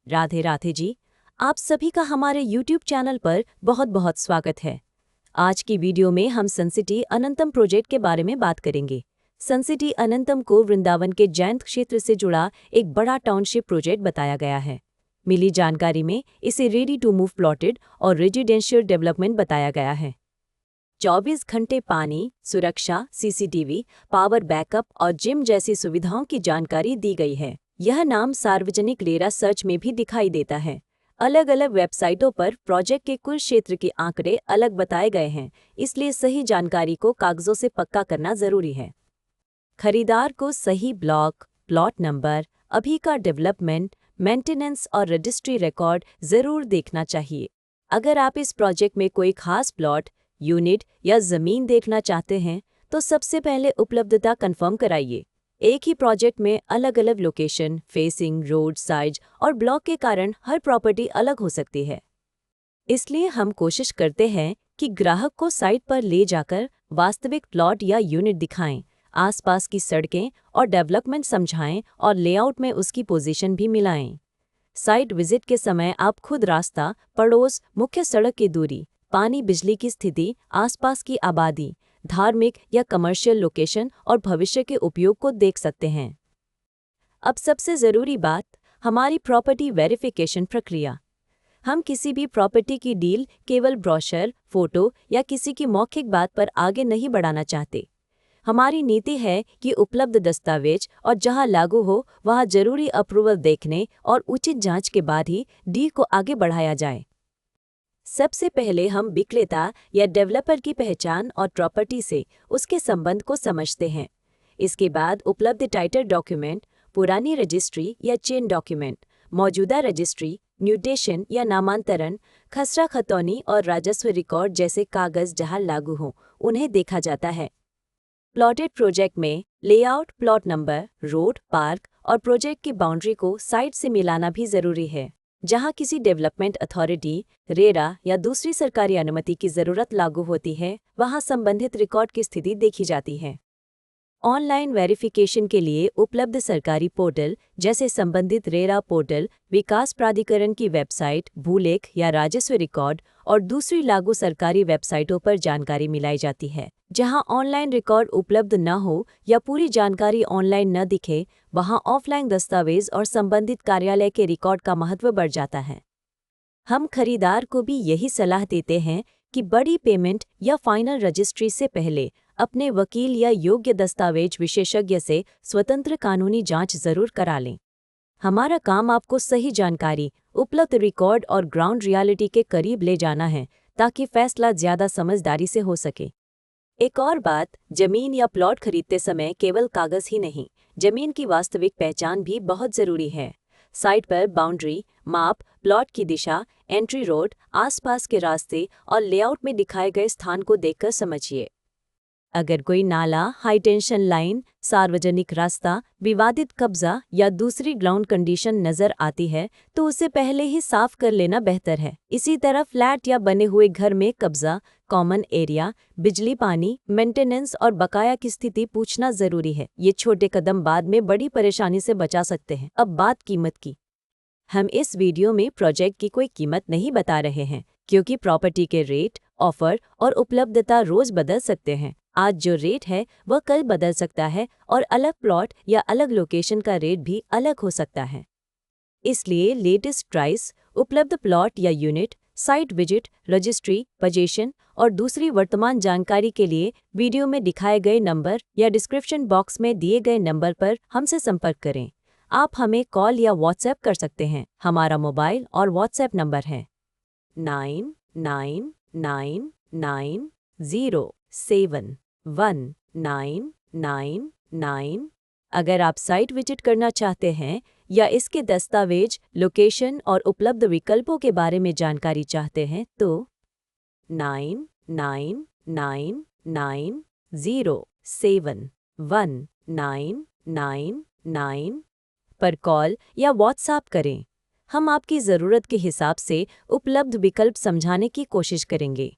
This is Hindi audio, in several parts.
राधे राधे जी। आप सभी का हमारे YouTube चैनल पर बहुत बहुत स्वागत है। आज की वीडियो में हम सनसिटी अनंतम प्रोजेक्ट के बारे में बात करेंगे। सनसिटी अनंतम को वृंदावन के जैन क्षेत्र से जुड़ा एक बड़ा टाउनशिप प्रोजेक्ट बताया गया है। मिली जानकारी में इसे रेडी टू मूव प्लॉटेड और रेजिडेंशियल डेवलपमेंट बताया गया है। 24 घंटे पानी, सुरक्षा, CCTV, पावर बैकअप और जिम जैसी सुविधाओं की जानकारी दी गई है। यह नाम सार्वजनिक रेरा सर्च में भी दिखाई देता है। अलग अलग वेबसाइटों पर प्रोजेक्ट के कुल क्षेत्र के आंकड़े अलग बताए गए हैं, इसलिए सही जानकारी को कागजों से पक्का करना जरूरी है। खरीदार को सही ब्लॉक, प्लॉट नंबर, अभी का डेवलपमेंट, मेंटेनेंस और रजिस्ट्री रिकॉर्ड जरूर देखना चाहिए। अगर आप इस प्रोजेक्ट में कोई खास प्लॉट, यूनिट या जमीन देखना चाहते हैं तो सबसे पहले उपलब्धता कंफर्म कराइए। एक ही प्रोजेक्ट में अलग अलग लोकेशन, फेसिंग, रोड साइज और ब्लॉक के कारण हर प्रॉपर्टी अलग हो सकती है। इसलिए हम कोशिश करते हैं कि ग्राहक को साइट पर ले जाकर वास्तविक प्लॉट या यूनिट दिखाएं, आसपास की सड़कें और डेवलपमेंट समझाएं और लेआउट में उसकी पोजीशन भी मिलाएं। साइट विजिट के समय आप खुद रास्ता, पड़ोस, मुख्य सड़क की दूरी, पानी बिजली की स्थिति, आसपास की आबादी, धार्मिक या कमर्शियल लोकेशन और भविष्य के उपयोग को देख सकते हैं। अब सबसे ज़रूरी बात, हमारी प्रॉपर्टी वेरिफिकेशन प्रक्रिया। हम किसी भी प्रॉपर्टी की डील केवल ब्रोशर, फोटो या किसी की मौखिक बात पर आगे नहीं बढ़ाना चाहते। हमारी नीति है कि उपलब्ध दस्तावेज और जहां लागू हो वहां जरूरी अप्रूवल देखने और उचित जांच के बाद ही डील को आगे बढ़ाया जाए। सबसे पहले हम विक्रेता या डेवलपर की पहचान और प्रॉपर्टी से उसके संबंध को समझते हैं। इसके बाद उपलब्ध टाइटल डॉक्यूमेंट, पुरानी रजिस्ट्री या चेन डॉक्यूमेंट, मौजूदा रजिस्ट्री, म्यूटेशन या नामांतरण, खसरा खतौनी और राजस्व रिकॉर्ड जैसे कागज जहां लागू हों, उन्हें देखा जाता है। प्लॉटेड प्रोजेक्ट में layout, plot number, road, park और प्रोजेक्ट की बाउंड्री को साइट से मिलाना भी जरूरी है। जहां किसी डेवलपमेंट अथॉरिटी, रेरा या दूसरी सरकारी अनुमति की जरूरत लागू होती है, वहां संबंधित रिकॉर्ड की स्थिति देखी जाती है। ऑनलाइन वेरिफिकेशन के लिए उपलब्ध सरकारी पोर्टल जैसे संबंधित रेरा पोर्टल, विकास प्राधिकरण की वेबसाइट, भूलेख या राजस्व रिकॉर्ड और दूसरी लागू सरकारी वेबसाइटों पर जानकारी मिलाई जाती है। जहां ऑनलाइन रिकॉर्ड उपलब्ध न हो या पूरी जानकारी ऑनलाइन न दिखे, वहां ऑफलाइन दस्तावेज और संबंधित कार्यालय के रिकॉर्ड का महत्व बढ़ जाता है। हम खरीदार को भी यही सलाह देते हैं कि बड़ी पेमेंट या फाइनल रजिस्ट्री से पहले अपने वकील या योग्य दस्तावेज विशेषज्ञ से स्वतंत्र कानूनी जांच जरूर करा लें। हमारा काम आपको सही जानकारी, उपलब्ध रिकॉर्ड और ग्राउंड रियलिटी के करीब ले जाना है ताकि फैसला ज्यादा समझदारी से हो सके। एक और बात, जमीन या प्लॉट खरीदते समय केवल कागज ही नहीं, जमीन की वास्तविक पहचान भी बहुत जरूरी है। साइट पर बाउंड्री, माप, प्लॉट की दिशा, एंट्री रोड, आसपास के रास्ते और लेआउट में दिखाए गए स्थान को देखकर समझिए। अगर कोई नाला, हाई टेंशन लाइन, सार्वजनिक रास्ता, विवादित कब्जा या दूसरी ग्राउंड कंडीशन नजर आती है तो उसे पहले ही साफ कर लेना बेहतर है। इसी तरह फ्लैट या बने हुए घर में कब्जा, कॉमन एरिया, बिजली, पानी, मेंटेनेंस और बकाया की स्थिति पूछना जरूरी है। ये छोटे कदम बाद में बड़ी परेशानी से बचा सकते हैं। अब बात कीमत की। हम इस वीडियो में प्रोजेक्ट की कोई कीमत नहीं बता रहे हैं, क्योंकि प्रॉपर्टी के रेट, ऑफर और उपलब्धता रोज बदल सकते हैं। आज जो रेट है वह कल बदल सकता है और अलग प्लॉट या अलग लोकेशन का रेट भी अलग हो सकता है। इसलिए लेटेस्ट प्राइस, उपलब्ध प्लॉट या unit, site visit, registry, position और दूसरी वर्तमान जानकारी के लिए वीडियो में दिखाए गए नंबर या डिस्क्रिप्शन बॉक्स में दिए गए नंबर पर हमसे संपर्क करें। आप हमें कॉल या व्हाट्सएप कर सकते हैं। हमारा मोबाइल और व्हाट्सएप नंबर है 999990719999। अगर आप साइट विजिट करना चाहते हैं या इसके दस्तावेज, लोकेशन और उपलब्ध विकल्पों के बारे में जानकारी चाहते हैं तो 999990719999 पर कॉल या व्हाट्सएप करें। हम आपकी ज़रूरत के हिसाब से उपलब्ध विकल्प समझाने की कोशिश करेंगे।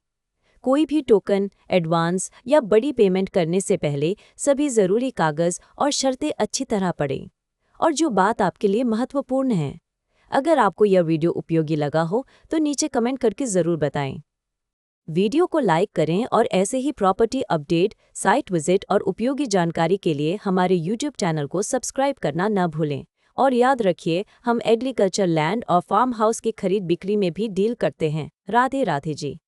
कोई भी टोकन, एडवांस या बड़ी पेमेंट करने से पहले सभी ज़रूरी कागज़ और शर्तें अच्छी तरह पढ़ें। और जो बात आपके लिए महत्वपूर्ण है, अगर आपको यह वीडियो उपयोगी लगा हो तो नीचे कमेंट करके ज़रूर बताएं। वीडियो को लाइक करें और ऐसे ही प्रॉपर्टी अपडेट, साइट विजिट और उपयोगी जानकारी के लिए हमारे यूट्यूब चैनल को सब्सक्राइब करना न भूलें। और याद रखिए, हम एग्रीकल्चर लैंड और फार्म हाउस की खरीद बिक्री में भी डील करते हैं। राधे राधे जी।